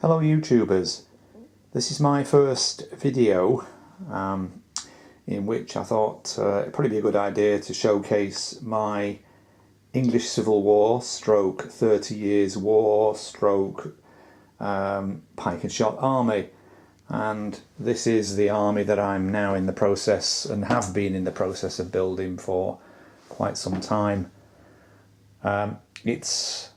Hello YouTubers, this is my first video in which I thought it'd probably be a good idea to showcase my English Civil War stroke 30 Years War stroke Pike and Shotte army. And this is the army that I'm now in the process and have been in the process of building for quite some time. It's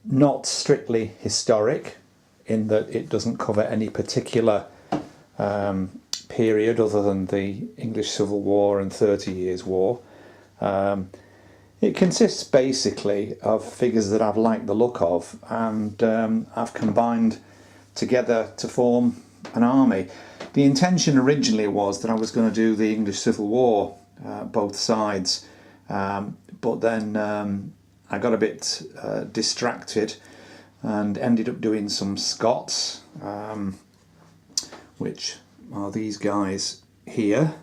not strictly historic in that it doesn't cover any particular period other than the English Civil War and 30 Years War. It consists basically of figures that I've liked the look of, and I've combined together to form an army. The intention originally was that I was going to do the English Civil War, both sides, but then I got a bit distracted and ended up doing some Scots, which are these guys here.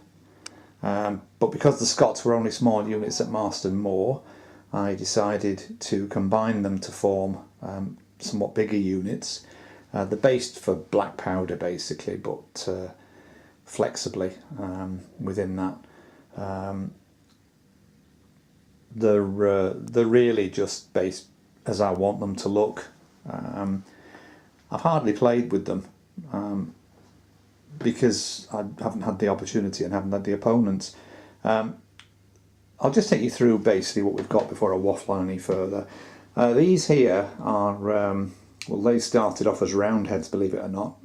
But because the Scots were only small units at Marston Moor, I decided to combine them to form somewhat bigger units. They're based for black powder basically, but flexibly within that. They're really just based as I want them to look. I've hardly played with them because I haven't had the opportunity and haven't had the opponents. I'll just take you through basically what we've got before I waffle on any further. These here are, well, they started off as roundheads, believe it or not.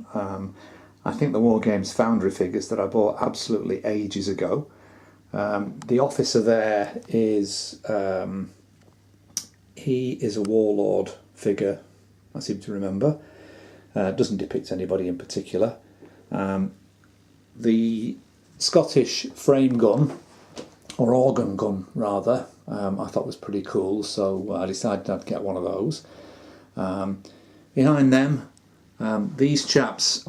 I think the War Games Foundry figures that I bought absolutely ages ago. The officer there is, he is a warlord figure, I seem to remember. Doesn't depict anybody in particular. The Scottish frame gun, or organ gun rather, I thought was pretty cool, so I decided I'd get one of those. Behind them, these chaps,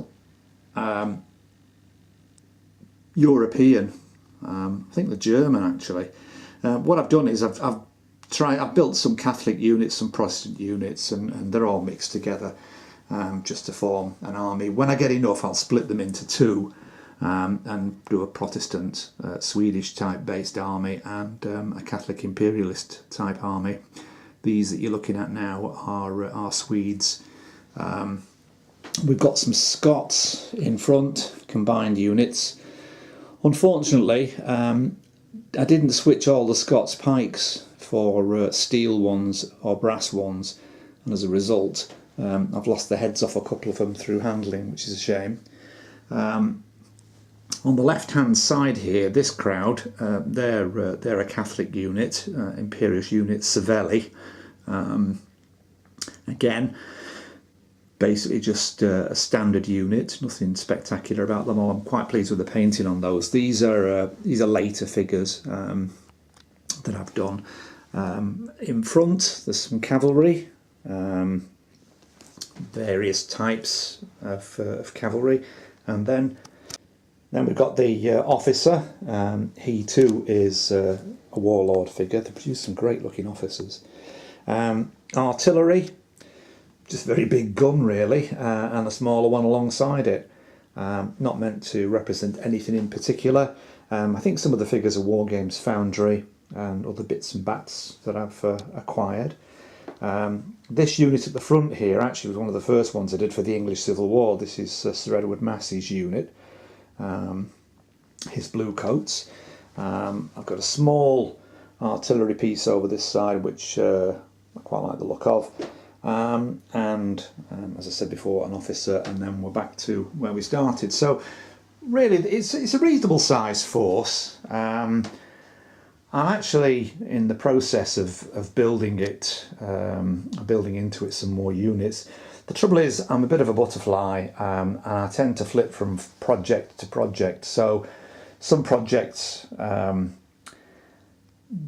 European, I think they're German actually. What I've done is I've built some Catholic units, some Protestant units, and they're all mixed together just to form an army. When I get enough, I'll split them into two and do a Protestant Swedish type based army and a Catholic imperialist type army. These that you're looking at now are Swedes. We've got some Scots in front, combined units. Unfortunately, I didn't switch all the Scots pikes for steel ones or brass ones, and as a result I've lost the heads off a couple of them through handling, which is a shame. On the left hand side here, this crowd, they're a Catholic unit, Imperious unit Savelli. Again, basically just a standard unit, nothing spectacular about them. I'm quite pleased with the painting on those. These are later figures that I've done. In front there's some cavalry, various types of cavalry, and then we've got the officer. He too is a warlord figure. They produce some great looking officers. Artillery, just a very big gun really, and a smaller one alongside it. Not meant to represent anything in particular. I think some of the figures are War Games Foundry and other bits and bats that I've acquired. This unit at the front here actually was one of the first ones I did for the English Civil War. This is Sir Edward Massey's unit, his blue coats. I've got a small artillery piece over this side which I quite like the look of. And as I said before, an officer, and then we're back to where we started. So really it's a reasonable size force. I'm actually in the process of building it, building into it some more units. The trouble is I'm a bit of a butterfly, and I tend to flip from project to project. So some projects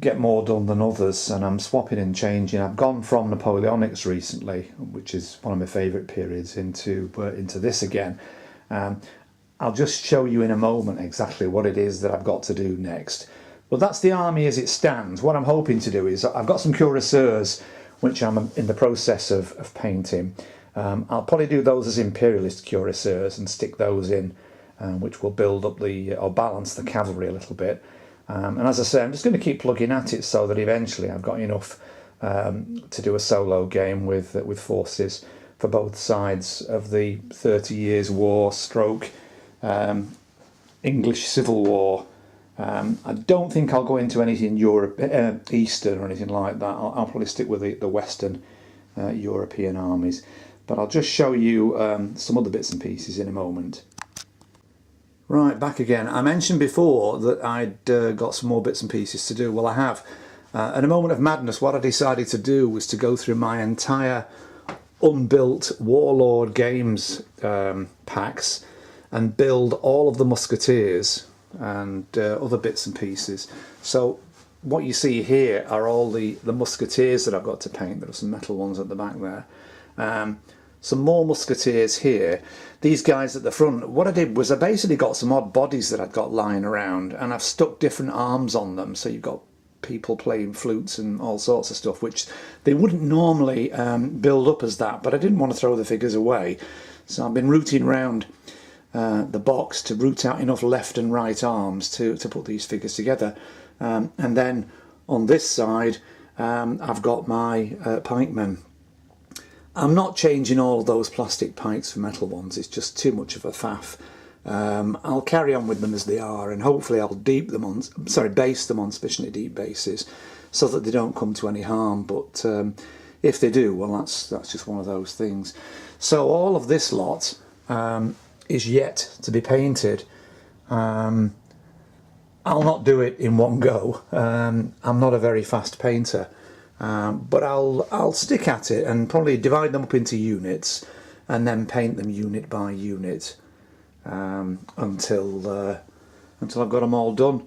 get more done than others, and I'm swapping and changing. I've gone from Napoleonics recently, which is one of my favourite periods, into this again. I'll just show you in a moment exactly what it is that I've got to do next. But that's the army as it stands. What I'm hoping to do is I've got some Curators which I'm in the process of painting. I'll probably do those as Imperialist Cuirassiers and stick those in, which will build up or balance the cavalry a little bit. And as I say, I'm just going to keep plugging at it so that eventually I've got enough to do a solo game with forces for both sides of the 30 Years' War stroke English Civil War. I don't think I'll go into anything Eastern or anything like that. I'll probably stick with the Western European armies. But I'll just show you some other bits and pieces in a moment. Right, back again. I mentioned before that I'd got some more bits and pieces to do. Well, I have. In a moment of madness, what I decided to do was to go through my entire unbuilt Warlord Games packs and build all of the Musketeers and other bits and pieces. So what you see here are all the Musketeers that I've got to paint. There are some metal ones at the back there. Some more Musketeers here. These guys at the front, what I did was I basically got some odd bodies that I'd got lying around, and I've stuck different arms on them, so you've got people playing flutes and all sorts of stuff, which they wouldn't normally build up as that, but I didn't want to throw the figures away, so I've been rooting around the box to root out enough left and right arms to put these figures together. And then on this side I've got my pikemen. I'm not changing all of those plastic pikes for metal ones, it's just too much of a faff. I'll carry on with them as they are, and hopefully I'll base them on sufficiently deep bases so that they don't come to any harm, but if they do, well, that's just one of those things. So all of this lot is yet to be painted. I'll not do it in one go. I'm not a very fast painter. But I'll stick at it and probably divide them up into units and then paint them unit by unit until I've got them all done.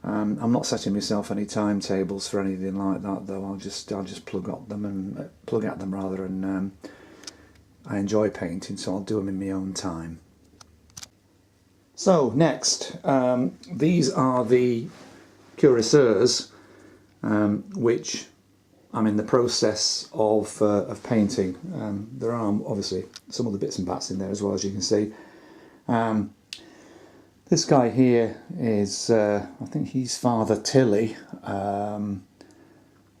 I'm not setting myself any timetables for anything like that, though. I'll just plug at them rather, and I enjoy painting, so I'll do them in my own time. So next, these are the Curators, which I'm in the process of painting. There are obviously some other bits and bats in there as well, as you can see. This guy here is, I think he's Father Tilly, one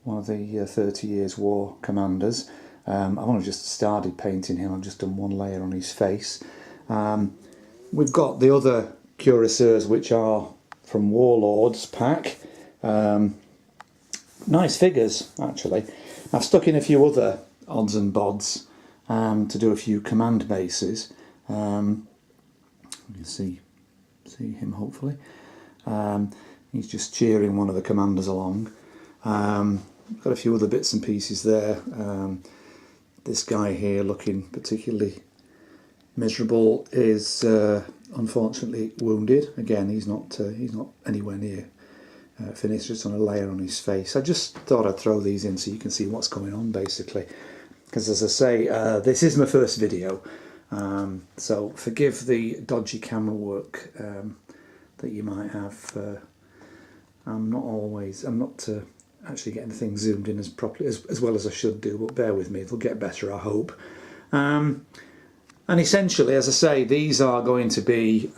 of the 30 Years' War commanders. I've only just started painting him, I've just done one layer on his face. We've got the other Curators, which are from Warlords pack. Nice figures, actually. I've stuck in a few other odds and bods to do a few command bases. You can see him, hopefully. He's just cheering one of the commanders along. Got a few other bits and pieces there. This guy here, looking particularly miserable, is unfortunately wounded. Again, he's not anywhere near finished, just on a layer on his face. I just thought I'd throw these in so you can see what's going on, basically, because as I say, this is my first video, so forgive the dodgy camera work that you might have. I'm not actually getting things zoomed in as properly as well as I should do, but bear with me, it'll get better, I hope. And essentially, as I say, these are going to be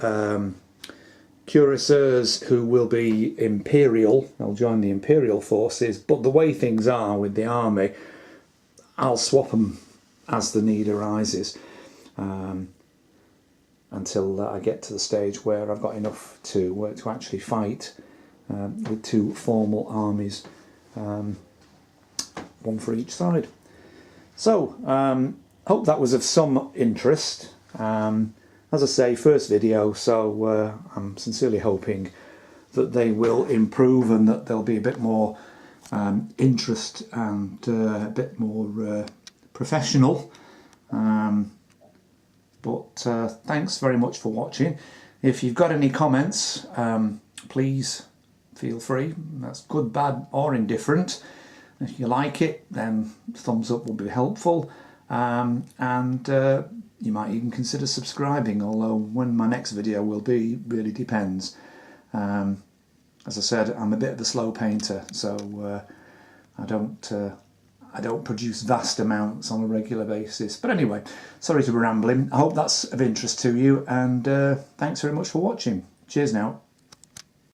Curators who will be Imperial. They'll join the Imperial forces, but the way things are with the army, I'll swap them as the need arises, until I get to the stage where I've got enough to actually fight with two formal armies, one for each side. So hope that was of some interest. As I say, first video, so I'm sincerely hoping that they will improve and that there'll be a bit more interest and a bit more professional. But thanks very much for watching. If you've got any comments, please feel free. That's good, bad or indifferent. If you like it, then thumbs up will be helpful. You might even consider subscribing, although when my next video will be really depends. As I said, I'm a bit of a slow painter, so I I don't produce vast amounts on a regular basis. But anyway, sorry to be rambling. I hope that's of interest to you, and thanks very much for watching. Cheers now.